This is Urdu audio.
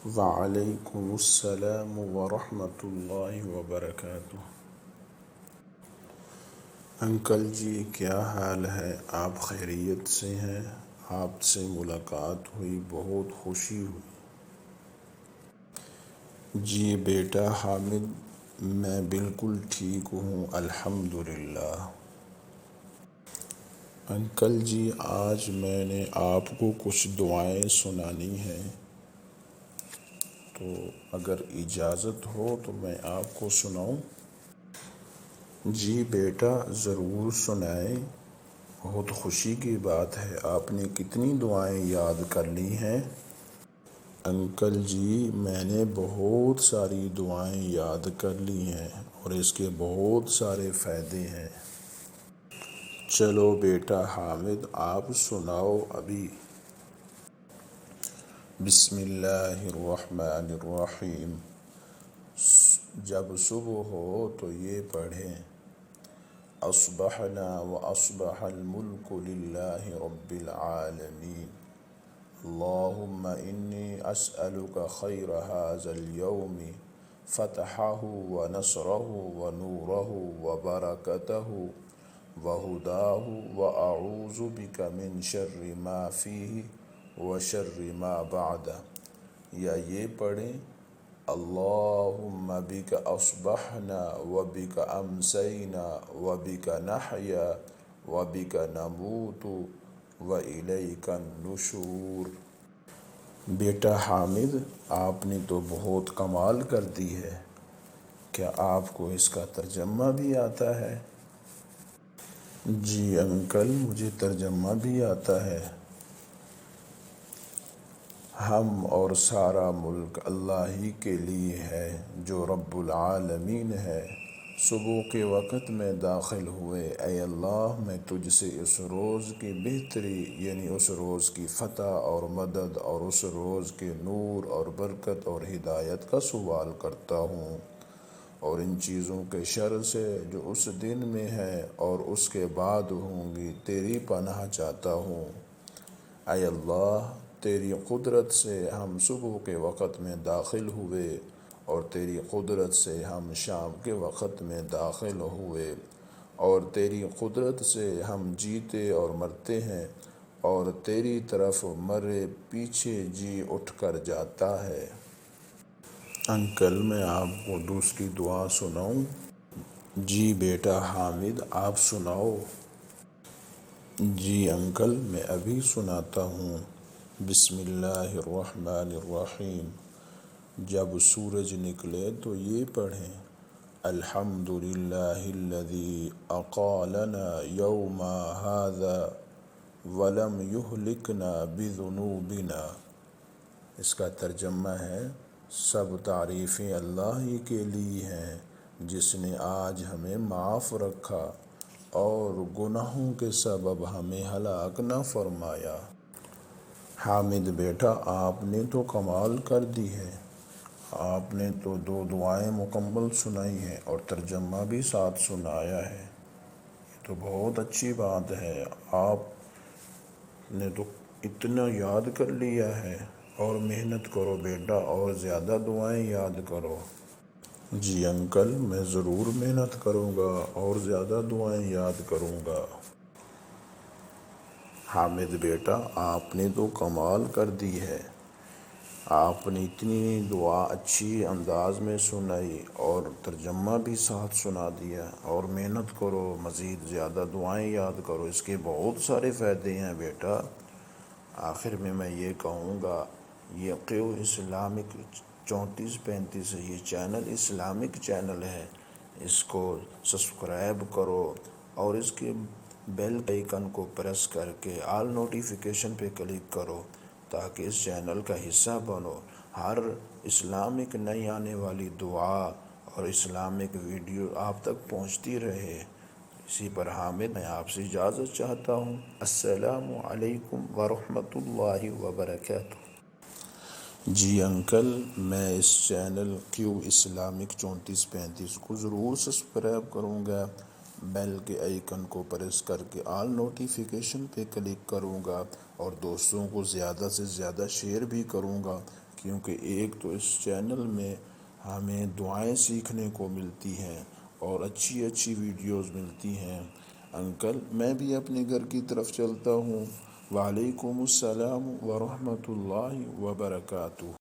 وعلیکم السلام ورحمۃ اللہ وبرکاتہ۔ انکل جی کیا حال ہے؟ آپ خیریت سے ہیں؟ آپ سے ملاقات ہوئی، بہت خوشی ہوئی۔ جی بیٹا حامد، میں بالکل ٹھیک ہوں الحمدللہ۔ انکل جی آج میں نے آپ کو کچھ دعائیں سنانی ہیں، تو اگر اجازت ہو تو میں آپ کو سناؤں؟ جی بیٹا ضرور سنائیں، بہت خوشی کی بات ہے۔ آپ نے کتنی دعائیں یاد کر لی ہیں؟ انکل جی میں نے بہت ساری دعائیں یاد کر لی ہیں اور اس کے بہت سارے فائدے ہیں۔ چلو بیٹا حامد آپ سناؤ ابھی۔ بسم اللہ الرحمن الرحیم۔ جب صبح ہو تو یہ پڑھیں: اصبحنا واصبح الملک للہ رب العالمین، اللہم انی اسألک خیر هذا اليوم فتحہ ونصرہ ونورہ وبرکتہ وہداہ واعوذ بک من شر ما فیہ وشر ما بعدہ، یا یہ پڑھیں: اللہم بک اصبحنا وبک امسینا وبک نحیا وبک نموت والیک النشور۔ بیٹا حامد آپ نے تو بہت کمال کر دی ہے، کیا آپ کو اس کا ترجمہ بھی آتا ہے؟ جی انکل مجھے ترجمہ بھی آتا ہے۔ ہم اور سارا ملک اللہ ہی کے لیے ہے جو رب العالمین ہے۔ صبح کے وقت میں داخل ہوئے، اے اللہ میں تجھ سے اس روز کی بہتری یعنی اس روز کی فتح اور مدد اور اس روز کے نور اور برکت اور ہدایت کا سوال کرتا ہوں، اور ان چیزوں کے شر سے جو اس دن میں ہے اور اس کے بعد ہوں گی تیری پناہ چاہتا ہوں۔ اے اللہ تیری قدرت سے ہم صبح کے وقت میں داخل ہوئے اور تیری قدرت سے ہم شام کے وقت میں داخل ہوئے، اور تیری قدرت سے ہم جیتے اور مرتے ہیں، اور تیری طرف مرے پیچھے جی اٹھ کر جاتا ہے۔ انکل میں آپ کو دوسری دعا سناؤں؟ جی بیٹا حامد آپ سناؤ۔ جی انکل میں ابھی سناتا ہوں۔ بسم اللہ الرحمن الرحیم۔ جب سورج نکلے تو یہ پڑھیں: الحمدللہ الذی اقالنا یوم ھذا ولم یہلکنا بذنوبنا۔ اس کا ترجمہ ہے: سب تعریفیں اللہ ہی کے لیے ہیں جس نے آج ہمیں معاف رکھا اور گناہوں کے سبب ہمیں ہلاک نہ فرمایا۔ حامد بیٹا آپ نے تو کمال کر دی ہے، آپ نے تو 2 دعائیں مکمل سنائی ہیں اور ترجمہ بھی ساتھ سنایا ہے، یہ تو بہت اچھی بات ہے۔ آپ نے تو اتنا یاد کر لیا ہے، اور محنت کرو بیٹا اور زیادہ دعائیں یاد کرو۔ جی انکل میں ضرور محنت کروں گا اور زیادہ دعائیں یاد کروں گا۔ حامد بیٹا آپ نے تو کمال کر دی ہے، آپ نے اتنی دعا اچھی انداز میں سنائی اور ترجمہ بھی ساتھ سنا دیا، اور محنت کرو مزید زیادہ دعائیں یاد کرو، اس کے بہت سارے فائدے ہیں بیٹا۔ آخر میں یہ کہوں گا، یہ قیو اسلامک 3435 یہ چینل اسلامک چینل ہے، اس کو سبسکرائب کرو اور اس کے بیل آئیکن کو پریس کر کے آل نوٹیفیکیشن پہ کلک کرو تاکہ اس چینل کا حصہ بنو۔ ہر اسلامک نئی آنے والی دعا اور اسلامک ویڈیو آپ تک پہنچتی رہے۔ اسی پر حامد میں آپ سے اجازت چاہتا ہوں۔ السلام علیکم ورحمۃ اللہ وبرکاتہ۔ جی انکل میں اس چینل کیو اسلامک 3435 کو ضرور سبسکرائب کروں گا، بیل کے آئیکن کو پریس کر کے آل نوٹیفیکیشن پہ کلک کروں گا، اور دوستوں کو زیادہ سے زیادہ شیئر بھی کروں گا کیونکہ ایک تو اس چینل میں ہمیں دعائیں سیکھنے کو ملتی ہیں اور اچھی اچھی ویڈیوز ملتی ہیں۔ انکل میں بھی اپنے گھر کی طرف چلتا ہوں۔ وعلیکم السلام ورحمۃ اللہ وبرکاتہ۔